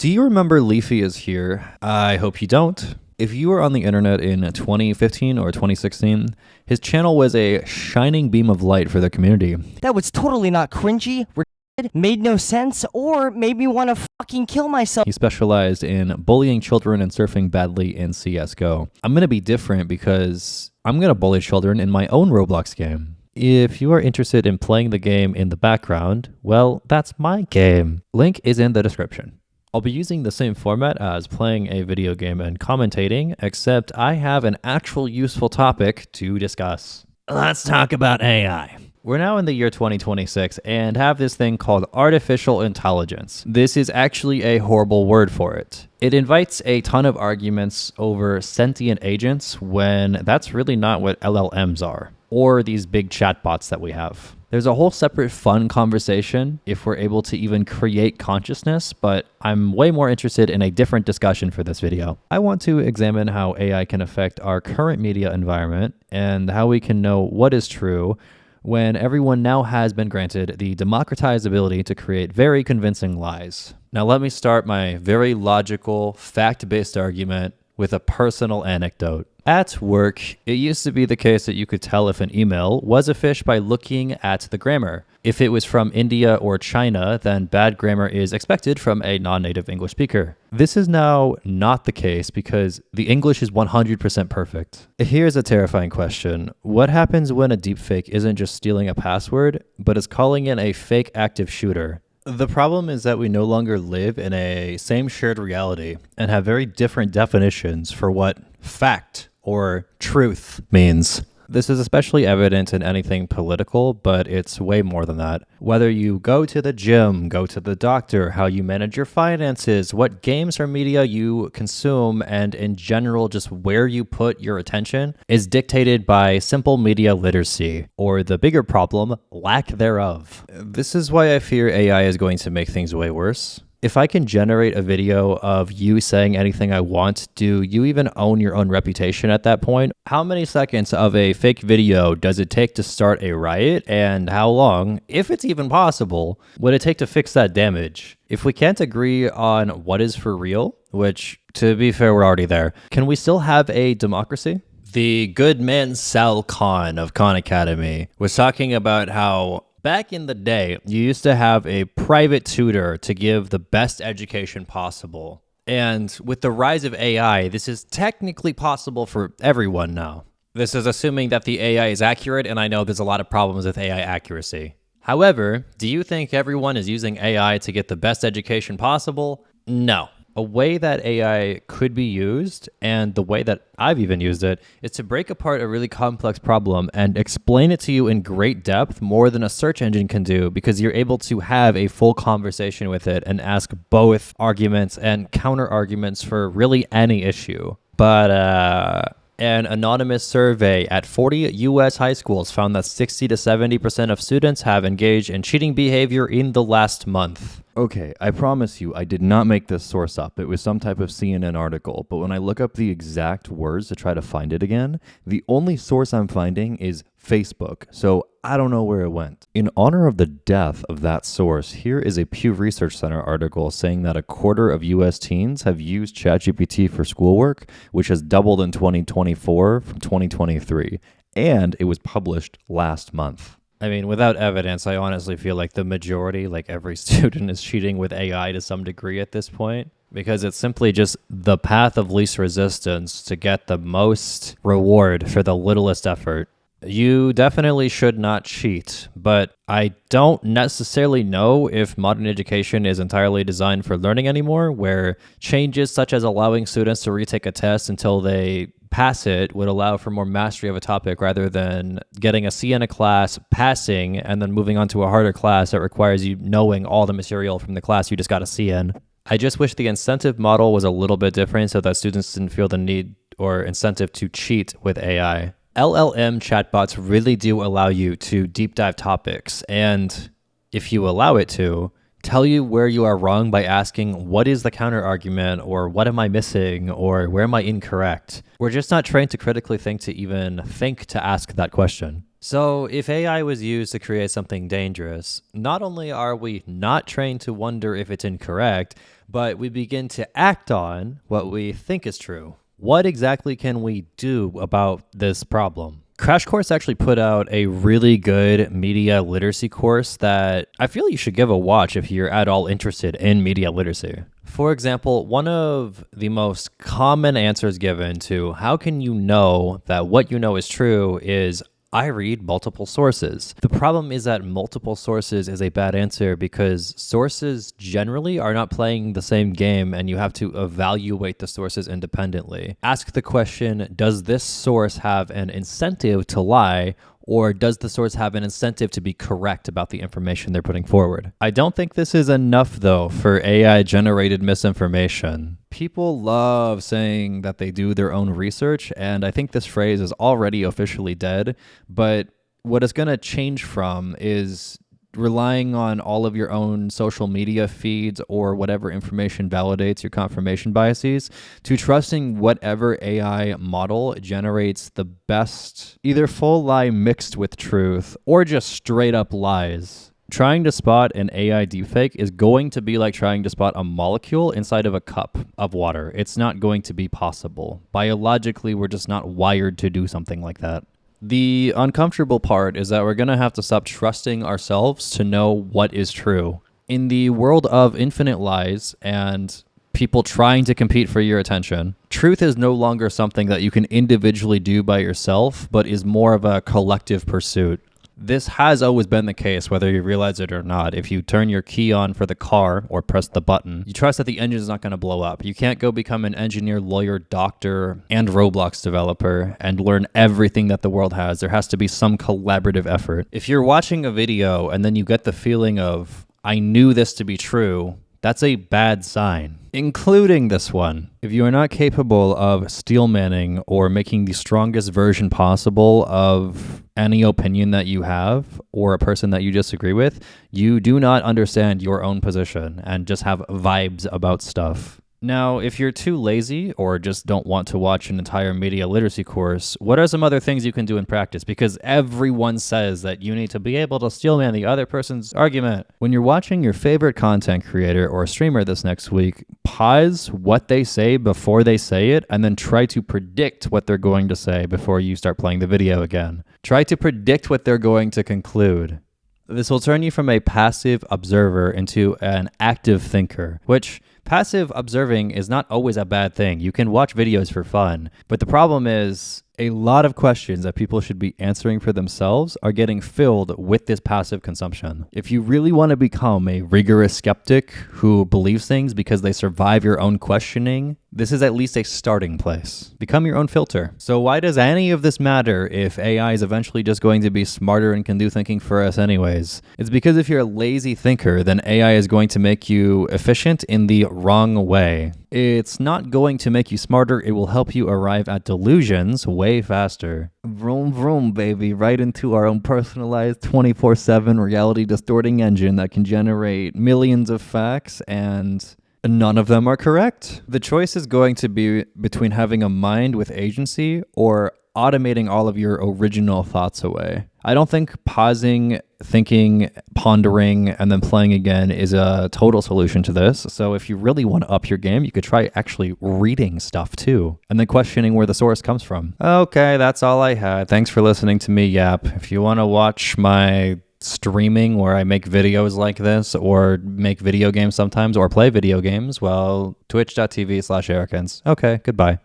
Do you remember Leafy is Here? I hope you don't. If you were on the internet in 2015 or 2016, his channel was a shining beam of light for the community. That was totally not cringy, made no sense, or made me want to fucking kill myself. He specialized in bullying children and surfing badly in CSGO. I'm going to be different because I'm going to bully children in my own Roblox game. If you are interested in playing the game in the background, well, that's my game. Link is in the description. I'll be using the same format as playing a video game and commentating, except I have an actual useful topic to discuss. Let's talk about AI. We're now in the year 2026 and have this thing called artificial intelligence. This is actually a horrible word for it. It invites a ton of arguments over sentient agents when that's really not what LLMs are, or these big chatbots that we have. There's a whole separate fun conversation if we're able to even create consciousness, but I'm way more interested in a different discussion for this video. I want to examine how AI can affect our current media environment and how we can know what is true when everyone now has been granted the democratized ability to create very convincing lies. Now let me start my very logical, fact-based argument with a personal anecdote. At work, it used to be the case that you could tell if an email was a fish by looking at the grammar. If it was from India or China, then bad grammar is expected from a non-native English speaker. This is now not the case because the English is 100% perfect. Here's a terrifying question. What happens when a deepfake isn't just stealing a password, but is calling in a fake active shooter? The problem is that we no longer live in a same shared reality and have very different definitions for what fact or truth means. This is especially evident in anything political, but it's way more than that. Whether you go to the gym, go to the doctor, how you manage your finances, what games or media you consume, and in general, just where you put your attention is dictated by simple media literacy, or the bigger problem, lack thereof. This is why I fear AI is going to make things way worse. If I can generate a video of you saying anything I want, do you even own your own reputation at that point? How many seconds of a fake video does it take to start a riot? And how long, if it's even possible, would it take to fix that damage? If we can't agree on what is for real, which, to be fair, we're already there, can we still have a democracy? The good man Sal Khan of Khan Academy was talking about how back in the day, you used to have a private tutor to give the best education possible. And with the rise of AI, this is technically possible for everyone now. This is assuming that the AI is accurate, and I know there's a lot of problems with AI accuracy. However, do you think everyone is using AI to get the best education possible? No. A way that AI could be used, and the way that I've even used it, is to break apart a really complex problem and explain it to you in great depth more than a search engine can do, because you're able to have a full conversation with it and ask both arguments and counter arguments for really any issue. But an anonymous survey at 40 U.S. high schools found that 60 to 70% of students have engaged in cheating behavior in the last month. Okay, I promise you, I did not make this source up. It was some type of CNN article, but when I look up the exact words to try to find it again, the only source I'm finding is Facebook, so I don't know where it went. In honor of the death of that source, here is a Pew Research Center article saying that a quarter of U.S. teens have used ChatGPT for schoolwork, which has doubled in 2024 from 2023, and it was published last month. I mean, without evidence, I honestly feel like the majority, like every student, is cheating with AI to some degree at this point, because it's simply just the path of least resistance to get the most reward for the littlest effort. You definitely should not cheat, but I don't necessarily know if modern education is entirely designed for learning anymore, where changes such as allowing students to retake a test until they pass it would allow for more mastery of a topic rather than getting a C in a class, passing, and then moving on to a harder class that requires you knowing all the material from the class you just got a C in. I just wish the incentive model was a little bit different so that students didn't feel the need or incentive to cheat with AI. LLM chatbots really do allow you to deep dive topics, and if you allow it to, tell you where you are wrong by asking what is the counter argument, or what am I missing, or where am I incorrect. We're just not trained to critically think to even think to ask that question. So if AI was used to create something dangerous, not only are we not trained to wonder if it's incorrect, but we begin to act on what we think is true. What exactly can we do about this problem? Crash Course actually put out a really good media literacy course that I feel you should give a watch if you're at all interested in media literacy. For example, one of the most common answers given to how can you know that what you know is true is I read multiple sources. The problem is that multiple sources is a bad answer because sources generally are not playing the same game and you have to evaluate the sources independently. Ask the question, does this source have an incentive to lie? Or does the source have an incentive to be correct about the information they're putting forward? I don't think this is enough, though, for AI-generated misinformation. People love saying that they do their own research, and I think this phrase is already officially dead, but what it's going to change from is relying on all of your own social media feeds or whatever information validates your confirmation biases to trusting whatever AI model generates the best, either full lie mixed with truth or just straight up lies. Trying to spot an AI deepfake is going to be like trying to spot a molecule inside of a cup of water. It's not going to be possible. Biologically, we're just not wired to do something like that. The uncomfortable part is that we're going to have to stop trusting ourselves to know what is true. In the world of infinite lies and people trying to compete for your attention, truth is no longer something that you can individually do by yourself, but is more of a collective pursuit. This has always been the case, whether you realize it or not. If you turn your key on for the car or press the button, you trust that the engine is not going to blow up. You can't go become an engineer, lawyer, doctor, and Roblox developer and learn everything that the world has. There has to be some collaborative effort. If you're watching a video and then you get the feeling of, I knew this to be true, that's a bad sign, including this one. If you are not capable of steelmanning or making the strongest version possible of any opinion that you have or a person that you disagree with, you do not understand your own position and just have vibes about stuff. Now, if you're too lazy or just don't want to watch an entire media literacy course, what are some other things you can do in practice? Because everyone says that you need to be able to steelman the other person's argument. When you're watching your favorite content creator or streamer this next week, pause what they say before they say it, and then try to predict what they're going to say before you start playing the video again. Try to predict what they're going to conclude. This will turn you from a passive observer into an active thinker, which passive observing is not always a bad thing. You can watch videos for fun, but the problem is a lot of questions that people should be answering for themselves are getting filled with this passive consumption. If you really want to become a rigorous skeptic who believes things because they survive your own questioning, this is at least a starting place. Become your own filter. So why does any of this matter if AI is eventually just going to be smarter and can do thinking for us anyways? It's because if you're a lazy thinker, then AI is going to make you efficient in the wrong way. It's not going to make you smarter. It will help you arrive at delusions way faster. Vroom, vroom, baby. Right into our own personalized 24/7 reality distorting engine that can generate millions of facts and none of them are correct. The choice is going to be between having a mind with agency or automating all of your original thoughts away. I don't think pausing, thinking, pondering, and then playing again is a total solution to this. So if you really want to up your game, you could try actually reading stuff too, and then questioning where the source comes from. Okay, that's all I had. Thanks for listening to me yap. If you want to watch my streaming where I make videos like this or make video games sometimes or play video games, well, twitch.tv/Ericans. Okay, goodbye.